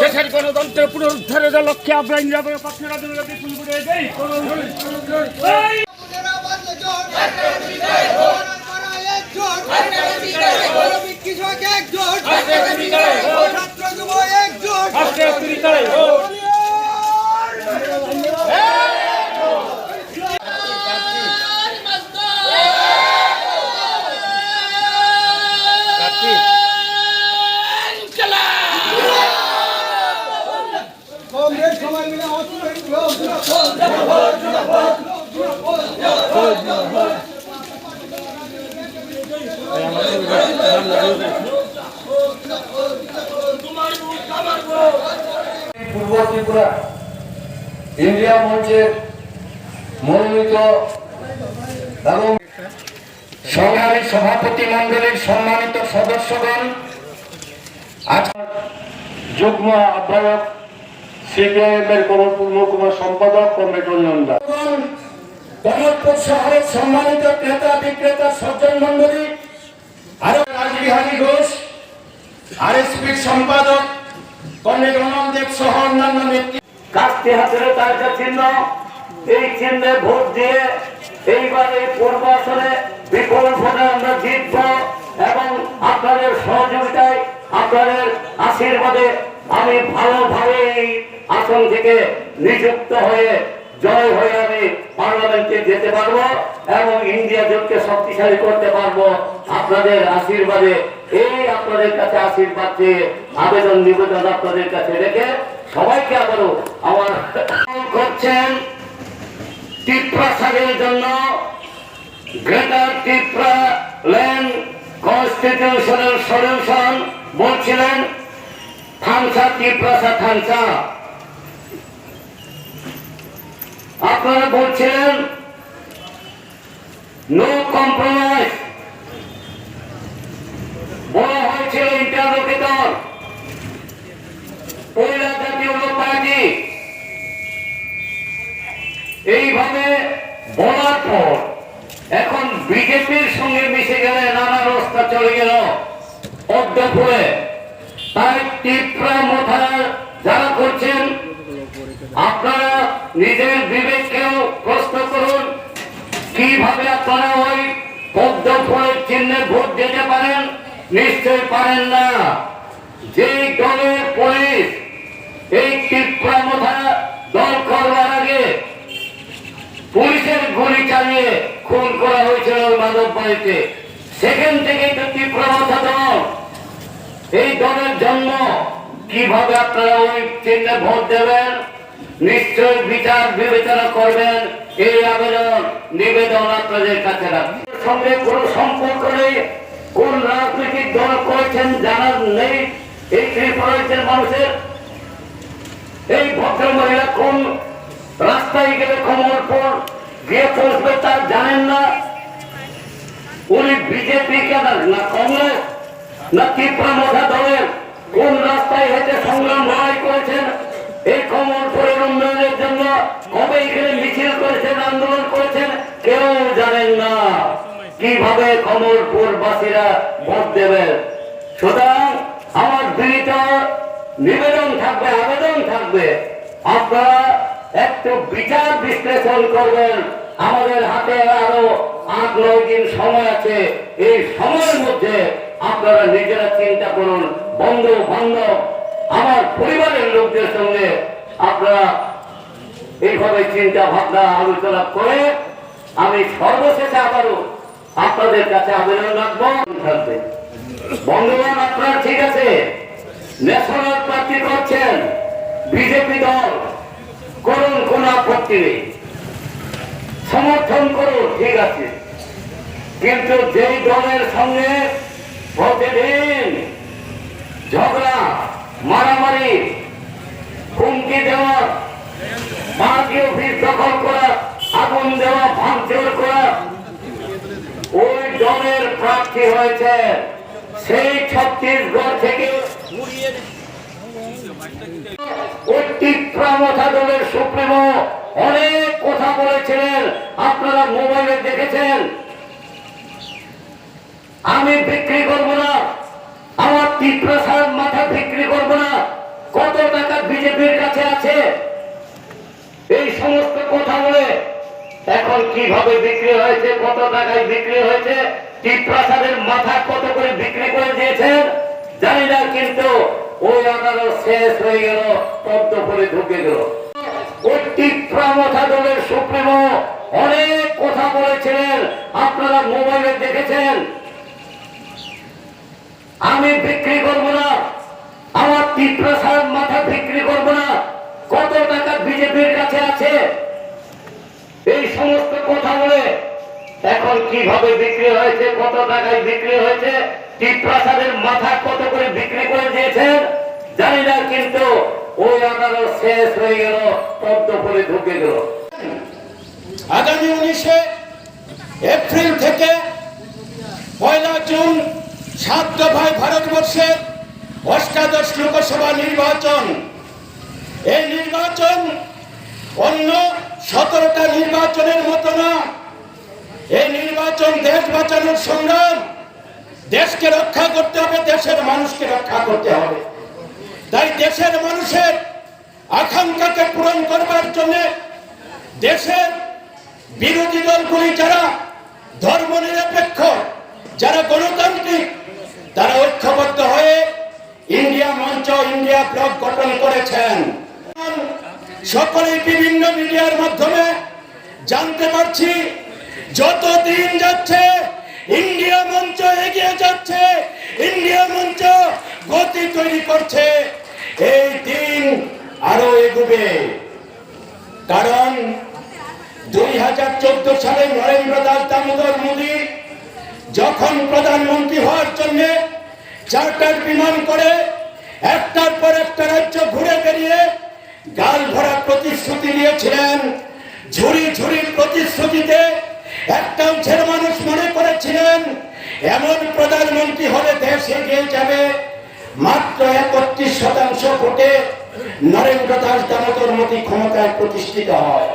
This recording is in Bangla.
দেশের গণতন্ত্রের পুনরুদ্ধারের লক্ষ্যে আমরা ইন্দিরা পক্ষে বিপুল ভোটে দেই। পূর্ব ত্রিপুরা ইন্ডিয়া মঞ্চের মনোনীত এবং সংগ্রামী সভাপতি মন্ডলীর সম্মানিত সদস্যগণ, যুগ্ম আহ্বায়ক সিপিআইএম এর কমলপুর মহকুমা সম্পাদক কমরেড রঞ্জন দাস, কমলপুর শহরের সম্মানিত ক্রেতা বিক্রেতা সজ্জন মন্ডলী, আরো রাজবিহারী ঘোষ আরএসপির সম্পাদক কমরেড অনল দেব সহ অন্যান্য নেতৃত্ব, কাস্তে হাতের তারকা চিহ্ন, এই চিহ্নে ভোট দিয়ে এইবার এই পূর্ব আসনে বিপুল ভোটে আমরা জিতব এবং আপনাদের সহযোগিতায় আপনাদের আশীর্বাদে আমি ভালোভাবে এই আসন থেকে নিযুক্ত হয়ে জয় হয়ে আমি পার্লামেন্টে যেতে পারবো এবং ইন্ডিয়া জোটকে শক্তিশালী করতে পারবো আপনাদের আশীর্বাদে। এই আপনাদের কাছে আশীর্বাদ চেয়ে আবেদন নিবেদন আপনাদের কাছে রেখে সবাইকে আবারও আমার করছেন ত্রিপুরা সাগরের জন্য greater Tripura land constitutional solution বলছিলেন থানসা ত্রিপুরা থানসা, আপনারা বলছিলেন নো কম্প্রোমাইজ, বলা হয়েছিল ইন্টারলোকেটর পয়লা জাতীয় লোক পার্টি। এইভাবে বলার পর এখন বিজেপির সঙ্গে মিশে গেলে নানা রাস্তা চলে গেল অদ্যপুরে। তাই ত্রিপুরা মোথার যারা করছেন আপনারা নিজের বিবেককেও প্রশ্ন করুন, কিভাবে আপনারা ওই পদ্মফুলের চিহ্নে ভোট দিতে পারেন? নিশ্চয় পারেন না। যে দলের পুলিশ এই ত্রিপুরা মোথা দল করবার আগে পুলিশের গুলি চালিয়ে খুন করা হয়েছিল মাধব বাড়িতে, সেখান থেকেই তো ত্রিপুরা মোথা দল। এই দলের জন্ম, কিভাবে আপনারা ওই চিহ্নে ভোট দেবেন? নিশ্চয় বিচার বিবেচনা করবেন। এই আবেদন নিবেদন আপনাদের কাছে রাখবেন। সঙ্গে কোন সম্পর্ক নেই, কোন রাজনৈতিক দল করেছেন জানা নেই এই ত্রিপুরার মানুষের। এই ভদ্র মহিলা কোন রাস্তায় গেলে কমলপুর গিয়ে পৌঁছবে তা জানেন না। উনি বিজেপি কেন না কংগ্রেস না ত্রিপুরা মোথা দলের কোন রাস্তায় হেঁটে সংগ্রাম লড়াই করেছেন এই কমলপুরের উন্নয়নের জন্য, কবে এখানে মিছিল করেছেন, আন্দোলন করেছেন, কেউ জানেন না। কিভাবে কমলপুর বাসীরা ভোট দেবেন? সুতরাং আমার বিনীত নিবেদন থাকবে, আবেদন থাকবে, আপনারা একটু বিচার বিশ্লেষণ করবেন। আমাদের হাতে আরো 8-9 দিন সময় আছে। এই সময়ের মধ্যে আপনারা নিজেরা চিন্তা করুন, বন্ধু বান্ধব আমার পরিবারের লোকদের সঙ্গে আপনারা এইভাবে চিন্তা ভাবনা আলোচনা করে আমি সর্বশেষে আবারও আপনাদের কাছে আবেদন রাখবো থাকবে। বন্ধুগণ, আপনারা ঠিক আছে ন্যাশনাল পার্টি করছেন, বিজেপি দল করুন, কোন আপত্তি নেই, সমর্থন করুন, ঠিক আছে। কিন্তু যেই দলের সঙ্গে প্রতিদিন ঝগড়া, মারামারি, হুমকি দেওয়া, পার্টি অফিস দখল করা, আগুন দেওয়া, ভাঙচুর করা, ওই দলের প্রার্থী হয়েছে। সেই ছত্তিশগড় থেকে ওই তীব্রামথা দলের সুপ্রিমো অনেক কথা বলেছিলেন, আপনারা মোবাইলে দেখেছেন। আমি বিক্রি করব না, আমার তীব্রসার মাথা বিক্রি করব না, কত টাকা বিজেপির কাছে আছে, এই সমস্ত কথা বলে এখন কিভাবে বিক্রি হয়েছে, কত টাকায় বিক্রি হয়েছে, তীব্রসাদের মাথা কত করে বিক্রি করে দিয়েছেন জানি না, কিন্তু ওই আদালত শেষ হয়ে গেল, পদ্ম করে ঢুকে গেল। ওই তীব্রামথা দলের সুপ্রিমো অনেক কথা বলেছিলেন, আপনারা মোবাইলে দেখেছেন। আমি বিক্রি করব না, আমার তীব্রসার মাথা বিক্রি করব না, কত টাকা বিজেপির কাছে আছে, এই সমস্ত কথা বলে এখন কিভাবে বিক্রি হয়েছে, কত টাকায় বিক্রি হয়েছে, তীব্রসাদের মাথা কত করে বিক্রি করে দিয়েছেন জানি না, কিন্তু ওই আদালত শেষ হয়ে গেল, পদ্ম করে ঢুকে গেল। আগামী 19 এপ্রিল থেকে 1 জুন 7 দফায় ভারতবর্ষের অষ্টাদশ লোকসভা নির্বাচন। এই নির্বাচন অন্য 17টা নির্বাচনের মতো না। এই নির্বাচন দেশ বাঁচানোর সংগ্রাম, দেশকে রক্ষা করতে হবে, দেশের মানুষকে রক্ষা করতে হবে। তাই দেশের মানুষের আকাঙ্ক্ষাকে পূরণ করবার জন্য দেশের বিরোধী দলগুলি যারা ধর্মনিরপেক্ষ, যারা গণতান্ত্রিক, তারা ঐক্যবদ্ধ হয়ে ইন্ডিয়া মঞ্চ, ইন্ডিয়া ব্লক গঠন করেছেন। সকলেই বিভিন্ন মিডিয়ার মাধ্যমে জানতে পারছি, যত দিন যাচ্ছে ইন্ডিয়া মঞ্চ এগিয়ে যাচ্ছে, ইন্ডিয়া মঞ্চ গতি তৈরি করছে, এই দিন আরো এগোবে। কারণ 2014 সালে নরেন্দ্র দাস দামোদর মোদী যখন প্রধানমন্ত্রী হওয়ার জন্য চার্টার বিমান করে একটার পর একটা রাজ্য ঘুরে বেরিয়ে গাল ভরা প্রতিশ্রুতি দিয়েছিলেন, ঝুড়ি ঝুড়ি প্রতিশ্রুতিতে একটা অংশের মানুষ মনে করেছিলেন এমন প্রধানমন্ত্রী হলে দেশ এগিয়ে যাবে। মাত্র 31% ভোটে নরেন্দ্র দাস দামোদর মোদী ক্ষমতায় প্রতিষ্ঠিত হয়।